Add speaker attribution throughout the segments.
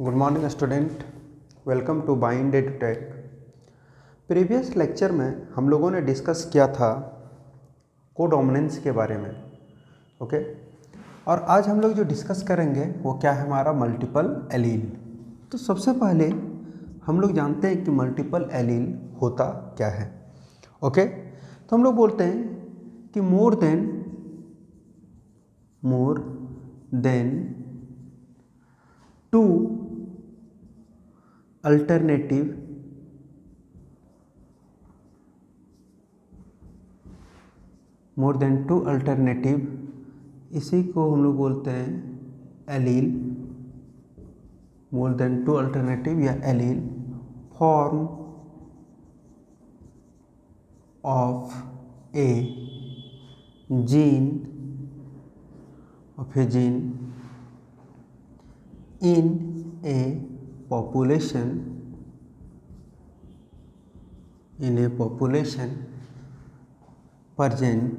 Speaker 1: Good morning student, welcome to bind day to take. Previous lecture में हम लोगों ने डिस्कस किया था कोडोमिनेंस के बारे में, ओके। और आज हम लोग जो डिस्कस करेंगे वो क्या है, हमारा मल्टीपल एलील। तो सबसे पहले हम लोग जानते हैं कि मल्टीपल एलील होता क्या है, ओके। तो हम लोग बोलते हैं कि मोर देन टू अल्टरनेटिव इसी को हम लोग बोलते हैं allele. More than two alternative या allele form of a gene in a population present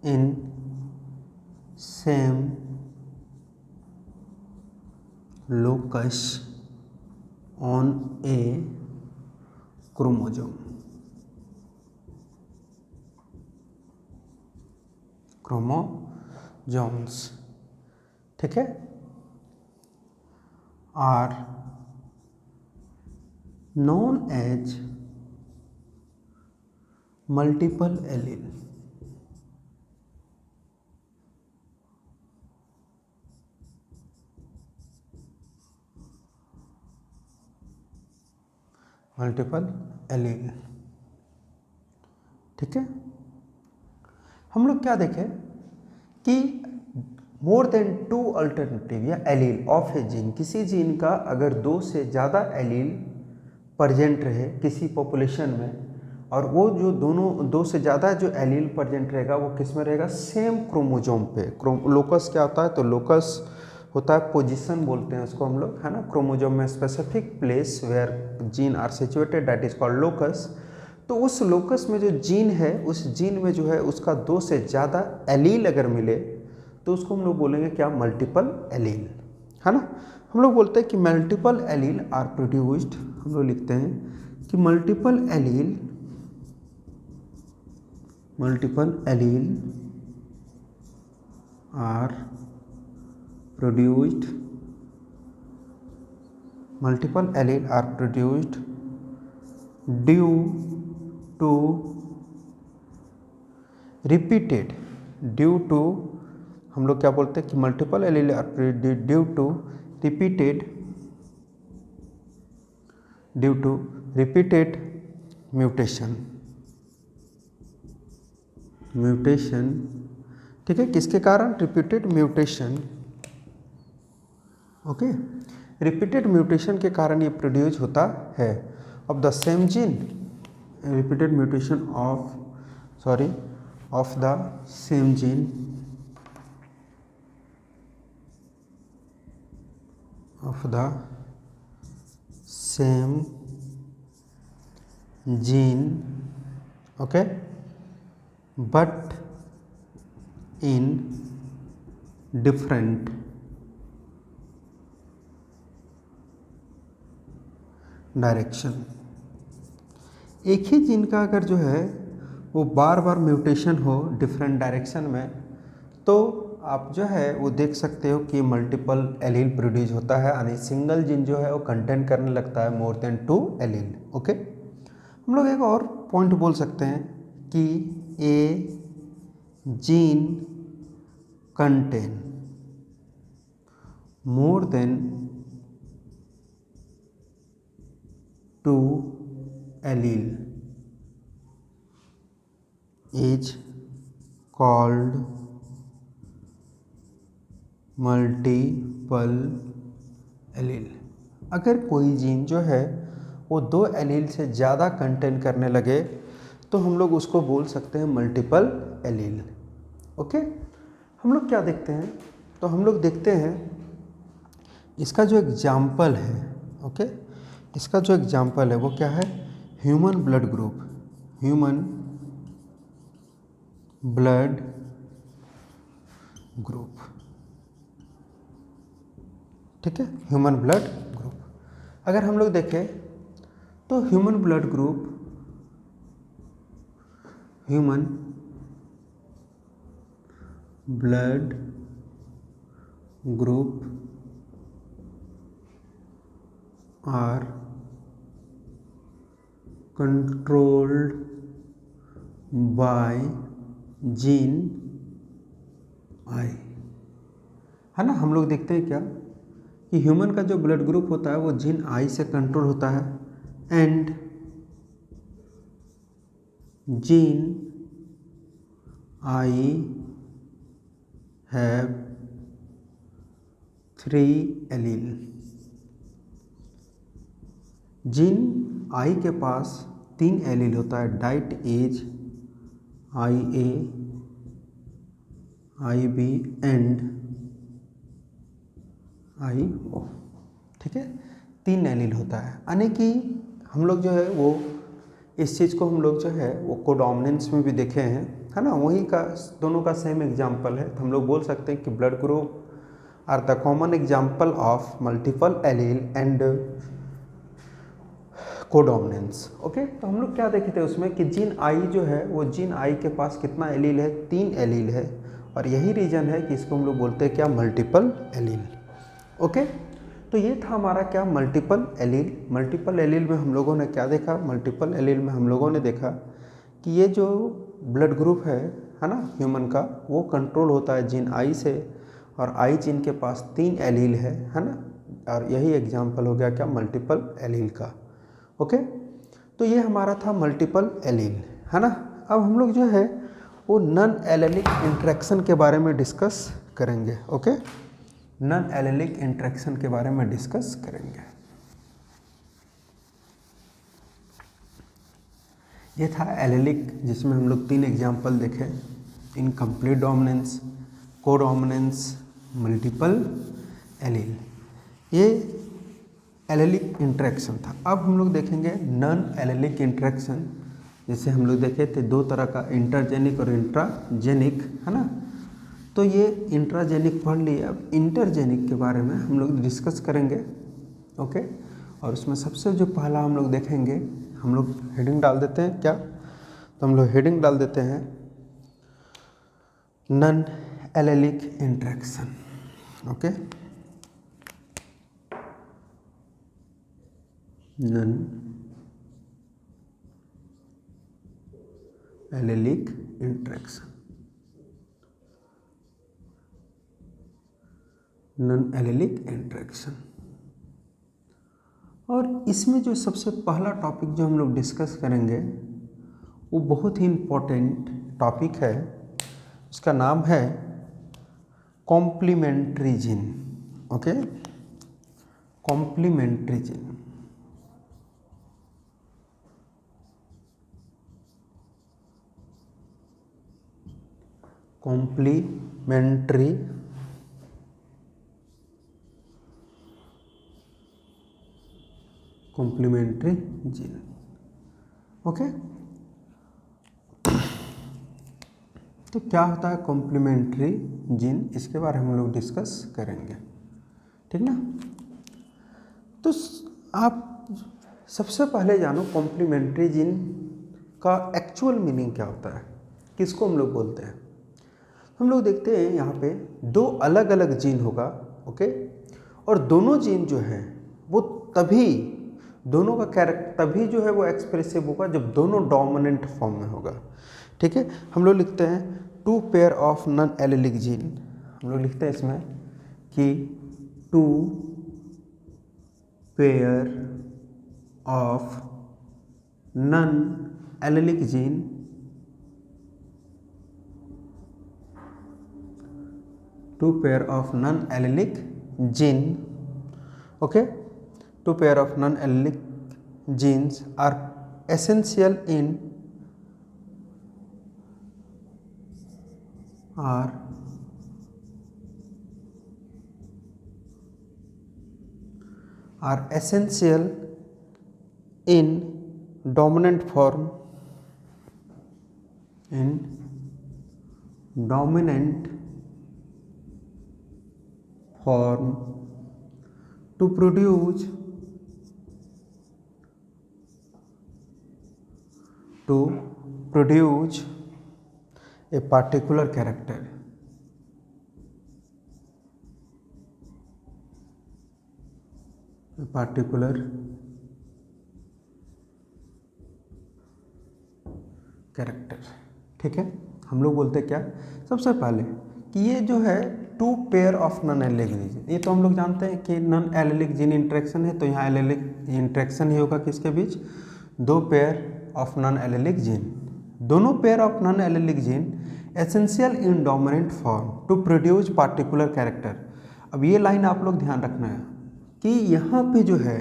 Speaker 1: in same locus on a chromosomes, ठीक है, are known as multiple allele. ठीक है। हम लोग क्या देखें कि मोर देन टू अल्टरनेटिव या एलील ऑफ ए जीन, किसी जीन का अगर दो से ज़्यादा एलील प्रेजेंट रहे किसी पॉपुलेशन में, और वो जो दोनों दो से ज़्यादा जो एलील प्रेजेंट रहेगा वो किस में रहेगा, सेम क्रोमोजोम पे। लोकस क्या होता है, तो लोकस होता है पोजीशन बोलते हैं उसको हम लोग, है ना। क्रोमोजोम में specific place where gene are situated, that is called locus. तो उस लोकस में जो जीन है, उस जीन में जो है उसका दो से ज़्यादा एलील अगर मिले तो उसको हम लोग बोलेंगे क्या, मल्टीपल एलील, है ना। हम लोग बोलते हैं कि मल्टीपल एलील आर प्रोड्यूस्ड, हम लोग लिखते हैं कि multiple allele are produced due to repeated, हम लोग क्या बोलते हैं कि multiple allele are due to repeated mutation, ठीक है। किसके कारण, repeated mutation, okay. Repeated mutation के कारण ये प्रोड्यूस होता है of the same gene, repeated mutation of the same gene, okay, but in different direction. एक ही जीन का अगर जो है वो बार बार म्यूटेशन हो डिफरेंट डायरेक्शन में, तो आप जो है वो देख सकते हो कि मल्टीपल एलील प्रोड्यूस होता है, यानी सिंगल जीन जो है वो कंटेन करने लगता है more than two allele, okay. हम लोग एक और पॉइंट बोल सकते हैं कि a gene contain more than two allele is called multiple allele. अगर कोई जीन जो है वो दो एलील से ज़्यादा कंटेन करने लगे तो हम लोग उसको बोल सकते हैं मल्टीपल एलील, ओके। हम लोग क्या देखते हैं, तो हम लोग देखते हैं इसका जो एग्जाम्पल है, ओके, इसका जो एग्जाम्पल है वो क्या है, human blood group, human blood group, ठीक है, ह्यूमन ब्लड ग्रुप। अगर हम लोग देखें तो human blood group are controlled by gene I, है ना। हम लोग देखते हैं क्या कि ह्यूमन का जो ब्लड ग्रुप होता है वो जीन आई से कंट्रोल होता है, and gene I have 3 allele. Gene I के पास 3 एलील होता है, that as, I A, I B and I O, ठीक है, 3 एलील होता है। यानी कि हम लोग जो है वो इस चीज़ को हम लोग जो है वो कोडोमिनेंस में भी देखे हैं, है ना, वही का दोनों का सेम एग्जाम्पल है। तो हम लोग बोल सकते हैं कि blood group are the common example of multiple allele and codominance. Okay, तो हम लोग क्या देखे थे उसमें कि जीन आई जो है वो जीन आई के पास कितना एलील है, 3 एलील है, और यही रीजन है कि इसको हम लोग बोलते हैं क्या, मल्टीपल एलील। ओके, तो ये था हमारा क्या, मल्टीपल एलील। मल्टीपल एलील में हम लोगों ने क्या देखा, मल्टीपल एलील में हम लोगों ने देखा कि ये जो ब्लड ग्रुप है ना ह्यूमन का, वो कंट्रोल होता है जीन आई से, और आई जीन के पास 3 एलील है ना, और यही एग्जाम्पल हो गया क्या, मल्टीपल एलील का। ओके, तो ये हमारा था मल्टीपल एलील, है ना। अब हम लोग जो है वो नॉन एलेलिक इंटरेक्शन के बारे में डिस्कस करेंगे। ओके, नॉन एलेलिक इंटरेक्शन के बारे में डिस्कस करेंगे। ये था एलेलिक, जिसमें हम लोग 3 एग्जाम्पल देखे, incomplete dominance, codominance, multiple allele. ये एलेलिक इंटरेक्शन था। अब हम लोग देखेंगे नॉन एलेलिक इंटरेक्शन, जैसे हम लोग देखे थे 2 तरह का, इंटरजेनिक और इंट्राजेनिक, है ना। तो ये इंट्राजेनिक पढ़ लिए, अब इंटरजेनिक के बारे में हम लोग डिस्कस करेंगे। ओके, और उसमें सबसे जो पहला हम लोग देखेंगे, हम लोग हेडिंग डाल देते हैं क्या, तो हम लोग हेडिंग डाल देते हैं non allylic interaction. Okay, non allylic interaction, non allylic interaction. और इसमें जो सबसे पहला टॉपिक जो हम लोग डिस्कस करेंगे वो बहुत ही इम्पोर्टेंट टॉपिक है, उसका नाम है complementary gene. Okay, complementary gene. Complementary gene. Okay, तो क्या होता है कॉम्प्लीमेंट्री जीन, इसके बारे में हम लोग डिस्कस करेंगे, ठीक ना। तो आप सबसे पहले जानो कॉम्प्लीमेंट्री जीन का एक्चुअल मीनिंग क्या होता है, किसको हम लोग बोलते हैं। हम लोग देखते हैं यहाँ पे 2 अलग अलग जीन होगा। ओके, और दोनों जीन जो है वो तभी, दोनों का कैरेक्टर तभी जो है वो एक्सप्रेसिव होगा जब दोनों डोमिनेंट फॉर्म में होगा। ठीक है, हम लोग लिखते हैं 2 pair of non allylic gene, हम लोग लिखते हैं इसमें कि 2 pair of non allylic gene two pair of non-allelic gene, okay, 2 pair of non-allelic genes are essential in dominant form, in dominant form to produce a particular character. A particular character. ठीक है, हम लोग बोलते हैं क्या सबसे पहले कि ये जो है two pair of non allelic gene, ये तो हम लोग जानते हैं कि नॉन एलिलिक जीन इंटरेक्शन है, तो यहाँ एलिलिक इंटरेक्शन ही होगा किसके बीच, दो pair of non allelic gene. दोनों pair of non allelic gene essential in dominant form to produce particular character. अब ये लाइन आप लोग ध्यान रखना है कि यहाँ पे जो है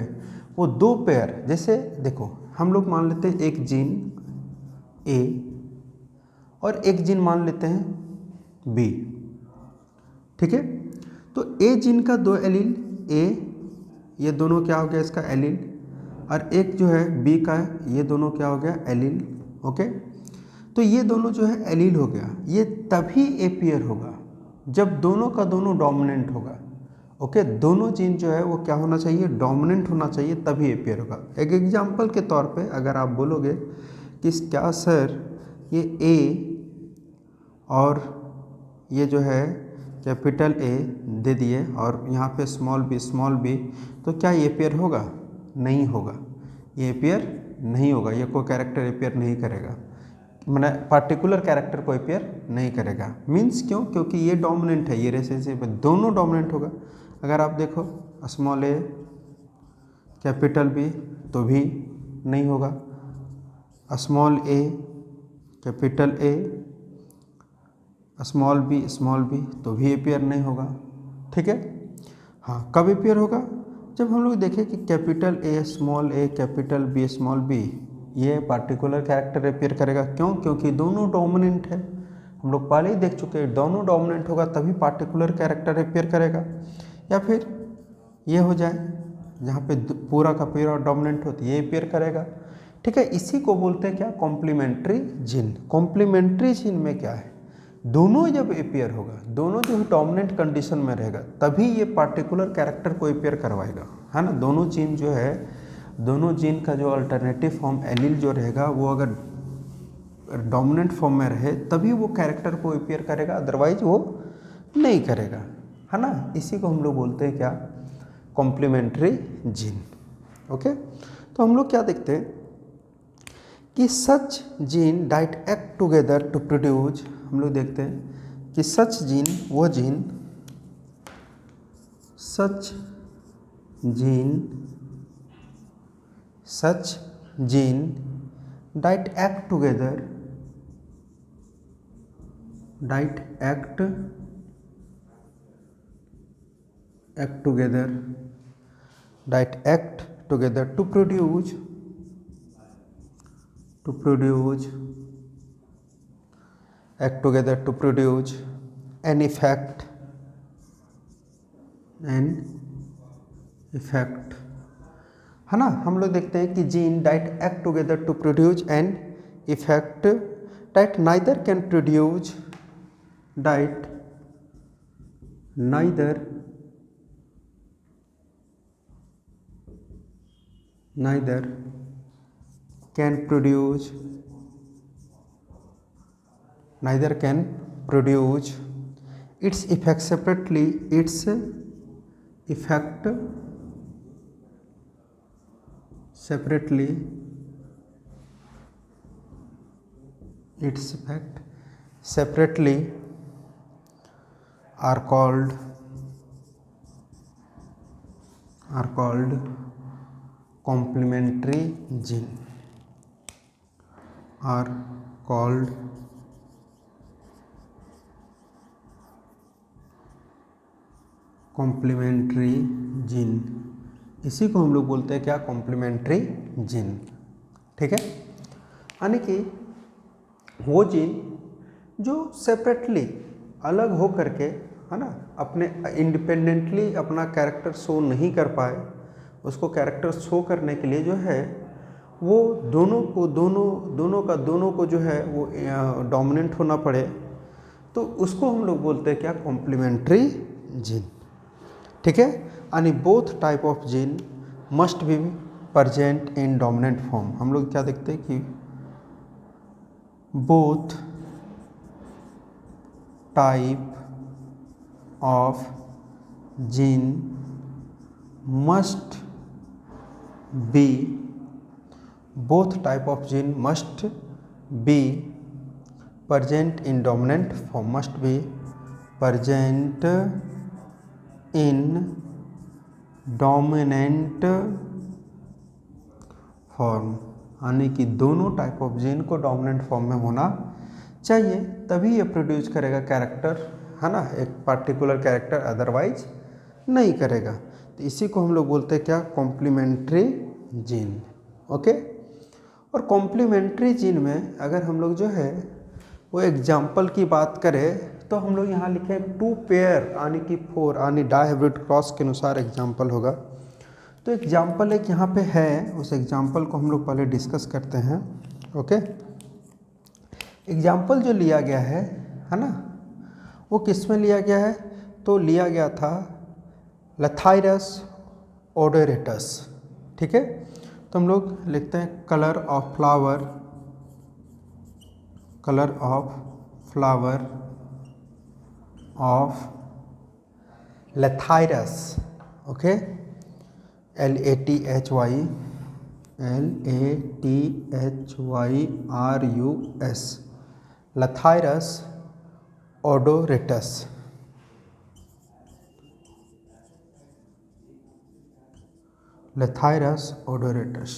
Speaker 1: वो दो पेयर, जैसे देखो हम लोग मान लेते हैं एक जीन ए और एक जीन मान लेते हैं बी। ठीक है, तो ए जीन का दो एलील ए, ये दोनों क्या हो गया इसका एलील, और एक जो है बी का ये दोनों क्या हो गया एलील। ओके, तो ये दोनों जो है एलील हो गया, ये तभी एपियर होगा जब दोनों का दोनों डोमिनेंट होगा। ओके, दोनों जीन जो है वो क्या होना चाहिए, डोमिनेंट होना चाहिए, तभी एपियर होगा। एक एग्जांपल के तौर पे अगर आप बोलोगे कि क्या सर ये ए और ये जो है कैपिटल ए दे दिए और यहाँ पे स्मॉल बी, तो क्या ये एपियर होगा, नहीं होगा, ये एपियर नहीं होगा, ये कोई कैरेक्टर एपियर नहीं करेगा, मैंने पार्टिकुलर कैरेक्टर को एपियर नहीं करेगा। मीन्स क्यों, क्योंकि ये डोमिनेंट है, ये रिलेशनशिप दोनों डोमिनेंट होगा। अगर आप देखो स्मॉल ए कैपिटल बी तो भी नहीं होगा, small A capital A small B तो भी एपियर नहीं होगा। ठीक है, हाँ कब एपियर होगा, जब हम लोग देखें कि capital A small A capital B small B ये पार्टिकुलर कैरेक्टर एपियर करेगा। क्यों, क्योंकि दोनों डोमिनेंट है, हम लोग पहले ही देख चुके हैं, दोनों डोमिनेंट होगा तभी पार्टिकुलर कैरेक्टर एपियर करेगा। या फिर ये हो जाए जहाँ पे पूरा का पूरा डोमिनेंट होती है, ये एपियर करेगा। ठीक है, इसी को बोलते हैं क्या, कॉम्प्लीमेंट्री जीन। कॉम्प्लीमेंट्री जीन में क्या है, दोनों जब एपियर होगा, दोनों जो डोमिनेंट कंडीशन में रहेगा तभी ये पार्टिकुलर कैरेक्टर को एपियर करवाएगा, है ना। दोनों जीन जो है, दोनों जीन का जो अल्टरनेटिव फॉर्म एलील जो रहेगा वो अगर डोमिनेंट फॉर्म में रहे तभी वो कैरेक्टर को एपियर करेगा, अदरवाइज वो नहीं करेगा, है ना। इसी को हम लोग बोलते हैं क्या, कॉम्प्लीमेंट्री जीन। ओके, तो हम लोग क्या देखते हैं कि such gene that act together to produce, हम लोग देखते हैं कि सच जीन वो gene, such gene that act together, to produce an effect, है ना। हम लोग देखते हैं कि gene that act together to produce an effect that neither can produce, neither can produce its effect separately, are called complementary gene, are called complementary gene. इसी को हम लोग बोलते हैं क्या, कॉम्प्लीमेंट्री जीन। ठीक है, यानी कि वो जीन जो सेपरेटली अलग हो करके, है ना, अपने इंडिपेंडेंटली अपना कैरेक्टर शो नहीं कर पाए, उसको कैरेक्टर शो करने के लिए जो है वो दोनों को जो है वो डोमिनेंट होना पड़े, तो उसको हम लोग बोलते हैं क्या, कॉम्प्लीमेंट्री जीन। ठीक है, यानी both type of gene must be present in dominant form. हम लोग क्या देखते हैं कि both type of gene must be, both type of gene must be present in dominant form, must be present in dominant form, यानी कि दोनों type of gene को डोमिनेंट फॉर्म में होना चाहिए, तभी ये प्रोड्यूस करेगा कैरेक्टर, है ना, एक पार्टिकुलर कैरेक्टर, अदरवाइज नहीं करेगा। तो इसी को हम लोग बोलते हैं क्या, कॉम्प्लीमेंट्री जीन। ओके, और कॉम्प्लीमेंट्री जीन में अगर हम लोग जो है वो एग्जाम्पल की बात करें तो हम लोग यहाँ लिखे 2 पेयर यानी कि 4 यानी डायहाइब्रिड क्रॉस के अनुसार एग्जाम्पल होगा। तो एग्जाम्पल एक यहाँ पे है, उस एग्जाम्पल को हम लोग पहले डिस्कस करते हैं। ओके, एग्जाम्पल जो लिया गया है ना, वो किस में लिया गया है, तो लिया गया था लथाइरस ओडोरेटस। ठीक है, तो हम लोग लिखते हैं colour of flower, colour of flower of Lathyrus. Okay, LATHYRUS, Lathyrus odoratus. Lathyrus odoratus,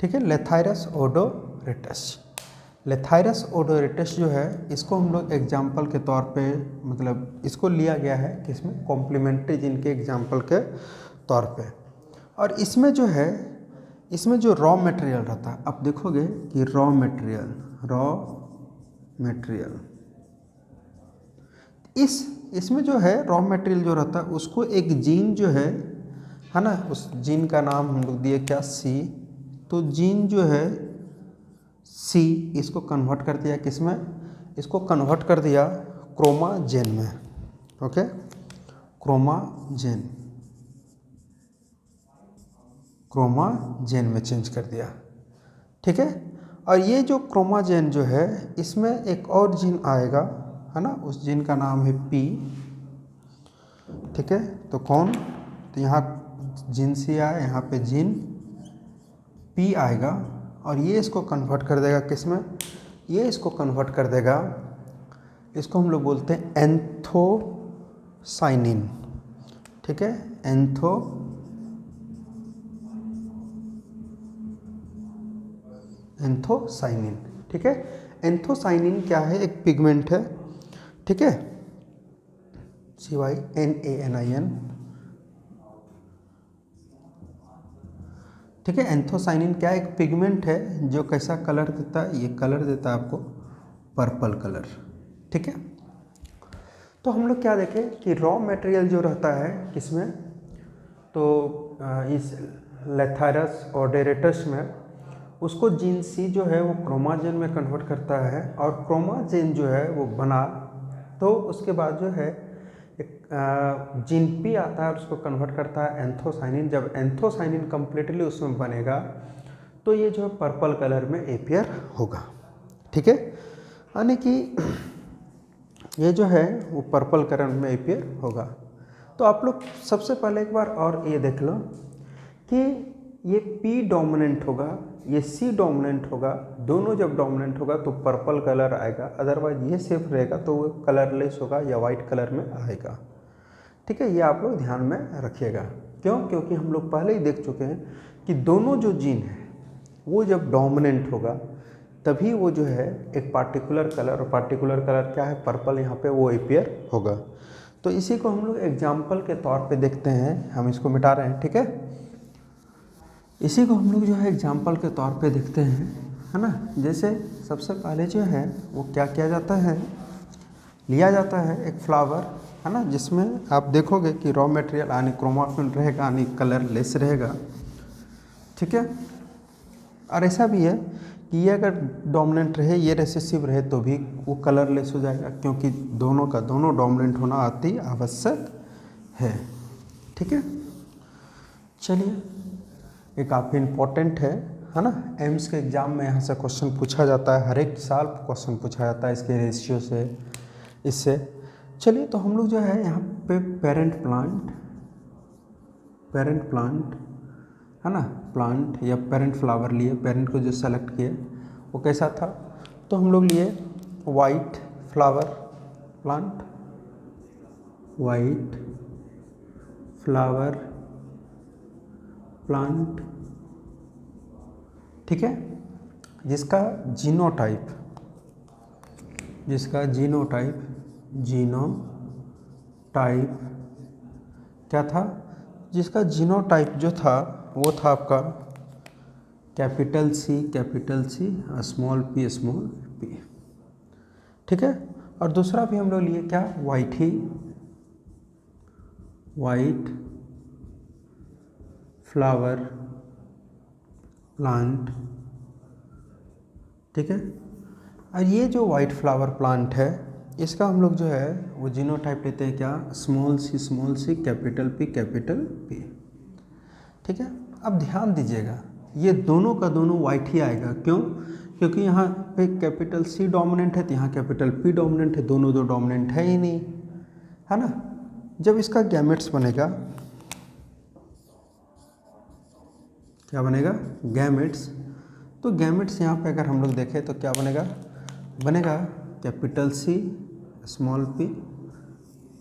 Speaker 1: ठीक है, लेथाइरस ओडोरेटस। लेथाइरस ओडोरेटस जो है, इसको हम लोग एग्जाम्पल के तौर पे, मतलब इसको लिया गया है किसमें, कॉम्प्लीमेंट्री जीन के एग्जाम्पल के तौर पे। और इसमें जो है, इसमें जो रॉ मटेरियल रहता है, आप देखोगे कि रॉ मटेरियल इसमें जो है रॉ मटेरियल जो रहता है उसको एक जीन जो है ना, उस जीन का नाम हम लोग दिए क्या, सी। तो जीन जो है सी, इसको कन्वर्ट कर दिया किसमें, इसको कन्वर्ट कर दिया क्रोमाजेन में। ओके, क्रोमाजेन में चेंज कर दिया। ठीक है, और ये जो क्रोमाजेन जो है, इसमें एक और जीन आएगा, है ना, उस जीन का नाम है पी। ठीक है, तो कौन, तो यहाँ जीन सी आया, यहाँ पे जीन पी आएगा, और ये इसको कन्वर्ट कर देगा किसमें, ये इसको कन्वर्ट कर देगा, इसको हम लोग बोलते हैं एंथोसाइनिन। ठीक है, एंथोसाइनिन। ठीक है, एंथोसाइनिन क्या है, एक पिगमेंट है। ठीक है, CYNANIN। ठीक है, एंथोसाइनिन क्या, एक पिगमेंट है जो कैसा कलर देता है, ये कलर देता है आपको पर्पल कलर। ठीक है, तो हम लोग क्या देखें कि रॉ मटेरियल जो रहता है किसमें, तो इस लेथाइरस ओडोरेटस में, उसको जीन सी जो है वो क्रोमाजेन में कन्वर्ट करता है, और क्रोमाजेन जो है वो बना, तो उसके बाद जो है एक जीन पी आता है, उसको कन्वर्ट करता है एंथोसाइनिन। जब एंथोसाइनिन कम्प्लीटली उसमें बनेगा तो ये जो है पर्पल कलर में एपियर होगा। ठीक है, यानी कि ये जो है वो पर्पल कलर में एपियर होगा। तो आप लोग सबसे पहले एक बार और ये देख लो कि ये P डोमिनेंट होगा, ये C डोमिनेंट होगा, दोनों जब डोमिनेंट होगा तो पर्पल कलर आएगा, अदरवाइज ये सिर्फ रहेगा तो वो कलरलेस होगा या वाइट कलर में आएगा। ठीक है, ये आप लोग ध्यान में रखिएगा। क्यों, क्योंकि हम लोग पहले ही देख चुके हैं कि दोनों जो जीन है वो जब डोमिनेंट होगा तभी वो जो है एक पार्टिकुलर कलर, और पार्टिकुलर कलर क्या है, पर्पल, यहाँ पे वो अपीयर होगा। तो इसी को हम लोग एग्जाम्पल के तौर पे देखते हैं, हम इसको मिटा रहे हैं। ठीक है, इसी को हम लोग जो है एग्जाम्पल के तौर पे देखते हैं, है ना। जैसे सबसे पहले जो है वो क्या किया जाता है, लिया जाता है एक फ्लावर, है ना, जिसमें आप देखोगे कि रॉ मटेरियल यानी क्रोमाफिन रहेगा, यानी कलरलेस रहेगा। ठीक है, और ऐसा भी है कि ये अगर डोमिनेंट रहे, ये रिसेसिव रहे तो भी वो कलरलेस हो जाएगा, क्योंकि दोनों का दोनों डोमिनेंट होना अति आवश्यक है। ठीक है, चलिए, ये काफ़ी इम्पोर्टेंट है ना। एम्स के एग्ज़ाम में यहाँ से क्वेश्चन पूछा जाता है, हर एक साल क्वेश्चन पूछा जाता है इसके रेशियो से, इससे। चलिए, तो हम लोग जो है यहाँ पे पेरेंट प्लांट है ना, प्लांट या पेरेंट फ्लावर लिए, पेरेंट को जो सेलेक्ट किए वो कैसा था, तो हम लोग लिए white flower plant, white flower plant. ठीक है, जिसका जीनोटाइप क्या था, जिसका जीनोटाइप जो था वो था आपका कैपिटल सी स्मॉल पी। ठीक है, और दूसरा भी हम लोग लिए क्या, वाइट फ्लावर प्लांट। ठीक है, और ये जो वाइट फ्लावर प्लांट है इसका हम लोग जो है वो जीनोटाइप लेते हैं क्या, स्मॉल सी कैपिटल पी। ठीक है, अब ध्यान दीजिएगा, ये दोनों का दोनों वाइट ही आएगा। क्यों? क्योंकि यहाँ पे कैपिटल सी डोमिनेंट है तो यहाँ कैपिटल पी डोमिनेंट है, दोनों दो डोमिनेंट है ही नहीं, है ना। जब इसका गैमेट्स बनेगा, क्या बनेगा, गैमेट्स, तो गैमेट्स यहाँ पे अगर हम लोग देखें तो क्या बनेगा कैपिटल सी स्मॉल पी,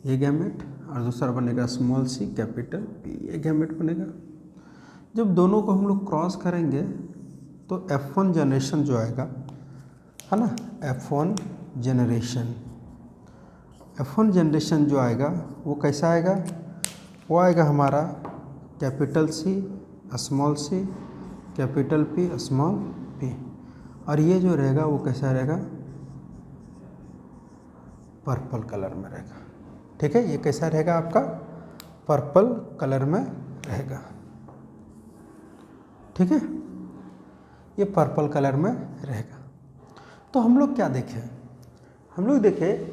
Speaker 1: ये गैमेट, और दूसरा बनेगा स्मॉल सी कैपिटल पी, ये गैमेट बनेगा। जब दोनों को हम लोग क्रॉस करेंगे तो F1 जनरेशन जो आएगा, है ना, F1 जनरेशन जो आएगा वो कैसा आएगा, वो आएगा हमारा capital C small C capital P small P, और ये जो रहेगा वो कैसा रहेगा, पर्पल कलर में रहेगा। ठीक है, ये कैसा रहेगा आपका, पर्पल कलर में रहेगा। ठीक है, ये पर्पल कलर में रहेगा। तो हम लोग क्या देखें, हम लोग देखें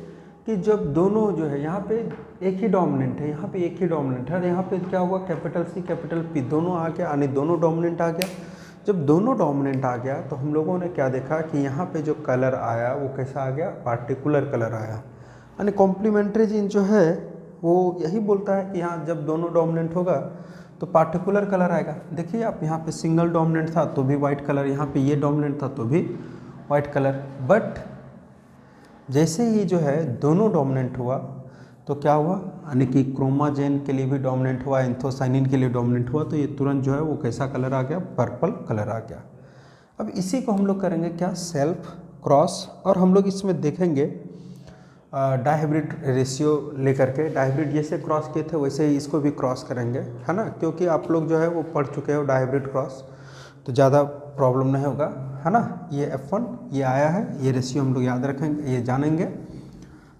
Speaker 1: कि जब दोनों जो है यहाँ पे एक ही डोमिनेंट है, यहाँ पे एक ही डोमिनेंट है, और यहाँ पे क्या हुआ, कैपिटल सी कैपिटल पी दोनों आ गया, यानी दोनों डोमिनेंट आ गया। जब दोनों डोमिनेंट आ गया तो हम लोगों ने क्या देखा कि यहाँ पे जो कलर आया वो कैसा आ गया, पार्टिकुलर कलर आया। यानी कॉम्प्लीमेंट्री जीन जो है वो यही बोलता है कि यहाँ जब दोनों डोमिनेंट होगा तो पार्टिकुलर कलर आएगा। देखिए आप, यहाँ पे सिंगल डोमिनेंट था तो भी वाइट कलर, यहाँ पे ये डोमिनेंट था तो भी वाइट कलर। बट जैसे ही जो है दोनों डोमिनेंट हुआ तो क्या हुआ, यानी कि क्रोमाजेन के लिए भी डोमिनेंट हुआ, एंथोसाइनिन के लिए डोमिनेंट हुआ, तो ये तुरंत जो है वो कैसा कलर आ गया, पर्पल कलर आ गया। अब इसी को हम लोग करेंगे क्या, सेल्फ क्रॉस, और हम लोग इसमें देखेंगे डायहाइब्रिड रेशियो लेकर के, डायहाइब्रिड जैसे क्रॉस किए थे वैसे ही इसको भी क्रॉस करेंगे, है ना, क्योंकि आप लोग जो है वो पढ़ चुके हो डायहाइब्रिड क्रॉस, तो ज़्यादा प्रॉब्लम नहीं होगा, है ना। ये F1 ये आया है, ये रेशियो हम लोग याद रखेंगे, ये जानेंगे।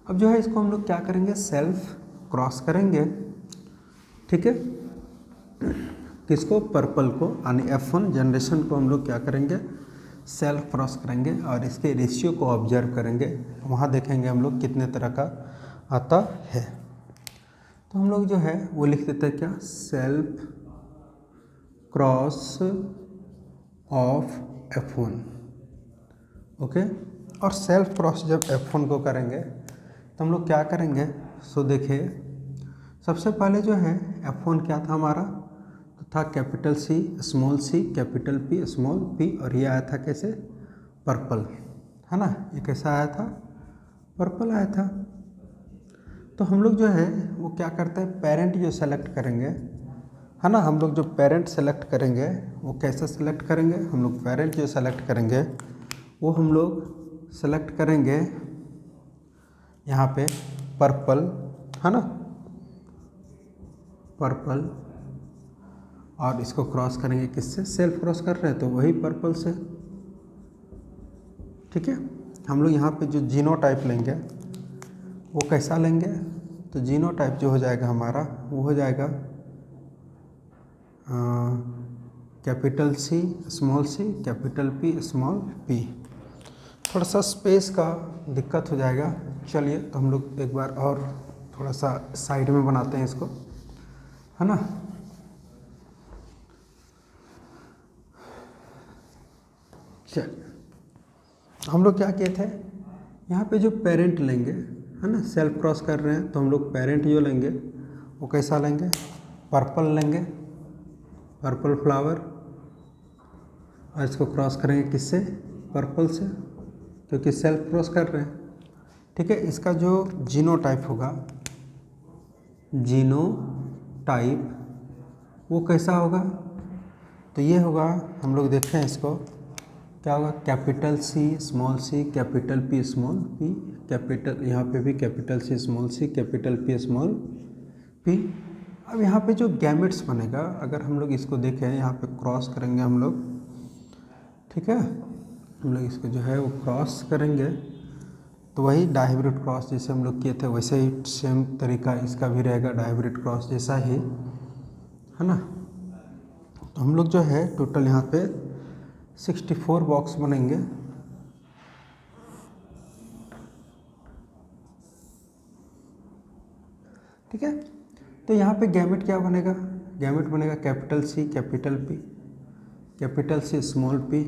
Speaker 1: अब जो है इसको हम लोग क्या करेंगे, सेल्फ क्रॉस करेंगे। ठीक है, किसको, पर्पल को, यानी F1 जनरेशन को हम लोग क्या करेंगे, सेल्फ क्रॉस करेंगे, और इसके रेशियो को ऑब्जर्व करेंगे। वहाँ देखेंगे हम लोग कितने तरह का आता है। तो हम लोग जो है वो लिख देते हैं क्या, self cross of F1। Okay, और सेल्फ क्रॉस जब F1 को करेंगे तो हम लोग क्या करेंगे, सो देखिए सबसे पहले जो है F1 क्या था हमारा, तो था capital C capital P small P, और ये आया था कैसे, पर्पल, है ना, ये कैसा आया था, पर्पल आया था। तो हम लोग जो है वो क्या करते हैं, पेरेंट जो सेलेक्ट करेंगे, है ना, हम लोग जो पेरेंट सेलेक्ट करेंगे वो कैसे सेलेक्ट करेंगे, हम लोग पेरेंट जो सेलेक्ट करेंगे वो हम लोग सेलेक्ट करेंगे यहाँ पे पर्पल, है ना, पर्पल, और इसको क्रॉस करेंगे किससे, सेल्फ क्रॉस कर रहे हैं तो वही पर्पल से। ठीक है, हम लोग यहाँ पे जो जीनोटाइप लेंगे वो कैसा लेंगे, तो जीनोटाइप जो हो जाएगा हमारा वो हो जाएगा capital C capital P small P. थोड़ा सा स्पेस का दिक्कत हो जाएगा, चलिए तो हम लोग एक बार और थोड़ा सा साइड में बनाते हैं इसको। है ना। चलिए हम लोग क्या किए थे, यहाँ पे जो पेरेंट लेंगे, है ना, सेल्फ क्रॉस कर रहे हैं तो हम लोग पेरेंट जो लेंगे वो कैसा लेंगे, पर्पल लेंगे, पर्पल फ्लावर, और इसको क्रॉस करेंगे किससे, पर्पल से, क्योंकि सेल्फ क्रॉस कर रहे हैं। ठीक है, इसका जो जीनोटाइप होगा, जीनोटाइप वो कैसा होगा, तो ये होगा, हम लोग देखते हैं इसको क्या होगा, capital C small C capital P small P, capital यहाँ पे भी capital C small C capital P small P. अब यहाँ पे जो गैमेट्स बनेगा, अगर हम लोग इसको देखें, यहाँ पे क्रॉस करेंगे हम लोग, ठीक है, हम लोग इसको जो है वो क्रॉस करेंगे तो वही डायहाइब्रिड क्रॉस जैसे हम लोग किए थे वैसे ही सेम तरीका इसका भी रहेगा, डायहाइब्रिड क्रॉस जैसा ही, है ना। तो हम लोग जो है टोटल यहाँ पे 64 बॉक्स बनेंगे। ठीक है, तो यहाँ पे गैमेट क्या बनेगा, गैमेट बनेगा capital C capital P, capital C small P,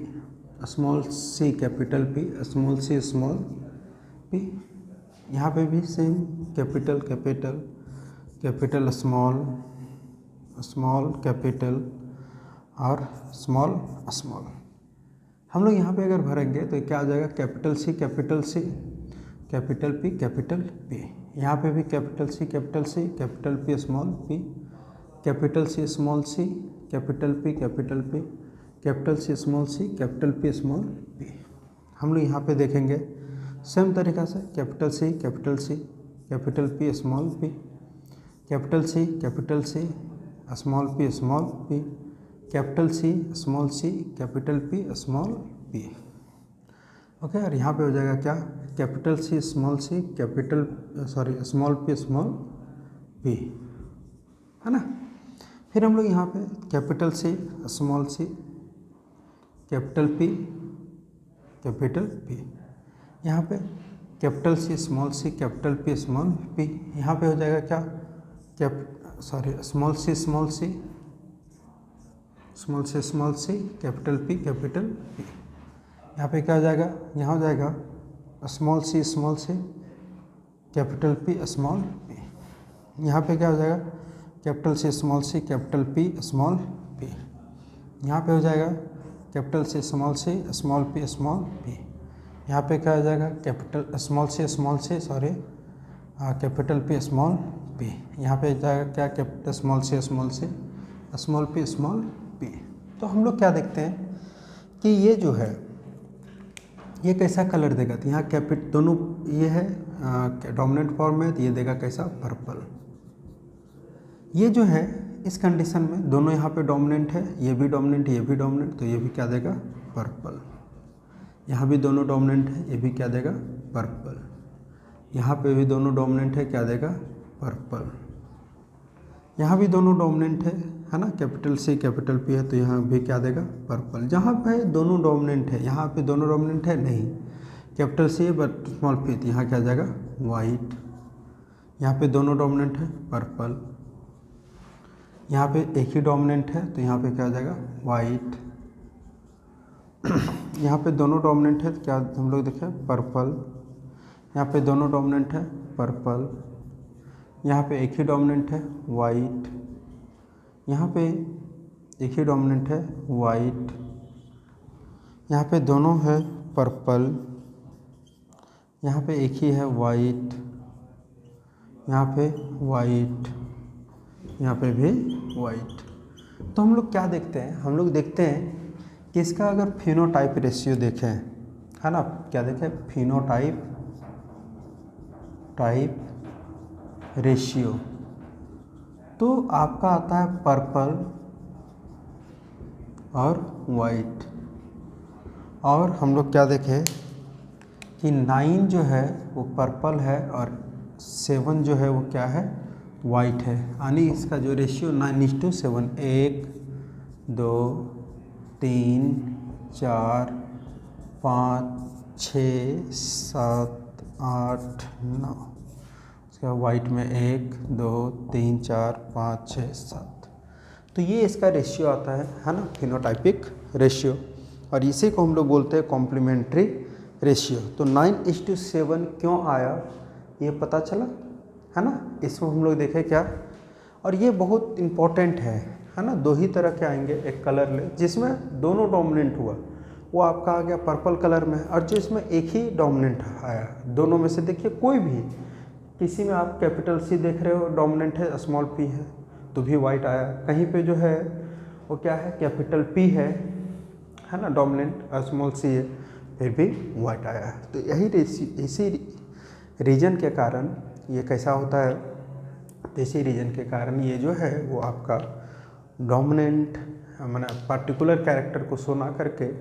Speaker 1: small C capital P, small C small P. यहाँ पे भी same capital capital capital small small capital और स्मॉल स्मॉल। हम लोग यहाँ पे अगर भरेंगे तो क्या आ जाएगा, कैपिटल सी कैपिटल पी, यहाँ पे भी capital C capital P small P, capital C small C capital P capital C small C capital P small P. हम लोग यहाँ पे देखेंगे सेम तरीक़ा से capital C capital P small P, capital C small P capital C small C capital P small P. Okay, और यहाँ पे हो जाएगा क्या, capital C small C capital small P है ना। फिर हम लोग यहाँ पे capital C small C capital P यहाँ पे capital C small C capital P small P. यहाँ पे हो जाएगा क्या, small C small C capital P यहाँ पे क्या हो जाएगा, यहाँ हो जाएगा small C capital P small P. यहाँ पे क्या हो जाएगा, capital C small C capital P small P. यहाँ पे हो जाएगा capital C small P small P. यहाँ पे क्या हो जाएगा, capital small C capital P small P. यहाँ पे जाएगा क्या, capital small C small P. तो हम लोग क्या देखते हैं कि ये जो है ये कैसा कलर देगा, तो यहाँ दोनों ये है डोमिनेंट फॉर्म में, तो ये देगा कैसा, पर्पल। ये जो है इस कंडीशन में दोनों यहाँ पे डोमिनेंट है, ये भी डोमिनेंट ये भी डोमिनेंट, तो ये भी क्या देगा, पर्पल। यहाँ भी दोनों डोमिनेंट है, ये भी क्या देगा, पर्पल। यहाँ पे भी दोनों डोमिनेंट है, क्या देगा, पर्पल। यहाँ भी दोनों डोमिनेंट है ना, कैपिटल सी कैपिटल पी है, तो यहाँ भी क्या देगा, पर्पल। जहाँ पे दोनों डोमिनेंट है, यहाँ पे दोनों डोमिनेंट है नहीं, capital C but small P, तो यहाँ क्या जाएगा, वाइट। यहाँ पे दोनों डोमिनेंट है, पर्पल। यहाँ पे एक ही डोमिनेंट है, तो यहाँ पे क्या जाएगा, वाइट। यहाँ पे दोनों डोमिनेंट है, तो क्या हम लोग देखें, पर्पल। यहाँ पे दोनों डोमिनेंट है, पर्पल। यहाँ पे एक ही डोमिनेंट है, वाइट। यहाँ पे एक ही डोमिनेंट है, वाइट। यहाँ पे दोनों है, पर्पल। यहाँ पे एक ही है, वाइट। यहाँ पे वाइट, यहाँ पे भी वाइट। तो हम लोग क्या देखते हैं, हम लोग देखते हैं कि इसका अगर फिनोटाइप रेशियो देखें, है ना, क्या देखें, फिनोटाइप रेशियो, तो आपका आता है पर्पल और वाइट। और हम लोग क्या देखें कि 9 जो है वो पर्पल है और 7 जो है वो क्या है, वाइट है। यानी इसका जो रेशियो 9:7, 1 2 3 4 5 6 7 8 9, इसका वाइट में 1 2 3 4 5 6 7, तो ये इसका रेशियो आता है ना, फिनोटाइपिक रेशियो, और इसी को हम लोग बोलते हैं कॉम्प्लीमेंट्री रेशियो। तो 9:7 क्यों आया ये पता चला, है ना। इसमें हम लोग देखें क्या, और ये बहुत इम्पोर्टेंट है ना। दो ही तरह के आएंगे, एक कलर ले जिसमें दोनों डोमिनेंट हुआ वो आपका आ गया पर्पल कलर में, और जो इसमें एक ही डोमिनेंट आया, दोनों में से देखिए कोई भी, किसी में आप कैपिटल सी देख रहे हो डोमिनेंट है, स्मॉल पी है तो भी वाइट आया, कहीं पे जो है वो क्या है कैपिटल पी है ना डोमिनेंट, स्मॉल सी है फिर भी वाइट आया। तो यही इसी रीजन के कारण ये कैसा होता है, तो इसी रीजन के कारण ये जो है वो आपका डोमिनेंट मैंने पर्टिकुलर कैरेक्टर को शो ना करके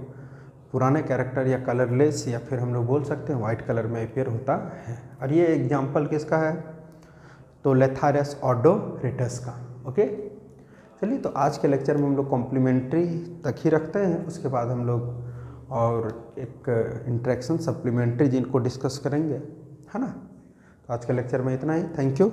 Speaker 1: पुराने कैरेक्टर या कलरलेस या फिर हम लोग बोल सकते हैं वाइट कलर में अपेयर होता है। और ये एग्जाम्पल किसका है, तो लेथारियस ऑडोरेटस का। ओके, चलिए तो आज के लेक्चर में हम लोग कॉम्प्लीमेंट्री तक ही रखते हैं, उसके बाद हम लोग और एक इंट्रैक्शन सप्लीमेंट्री जिनको डिस्कस करेंगे, है ना। तो आज के लेक्चर में इतना ही, थैंक यू।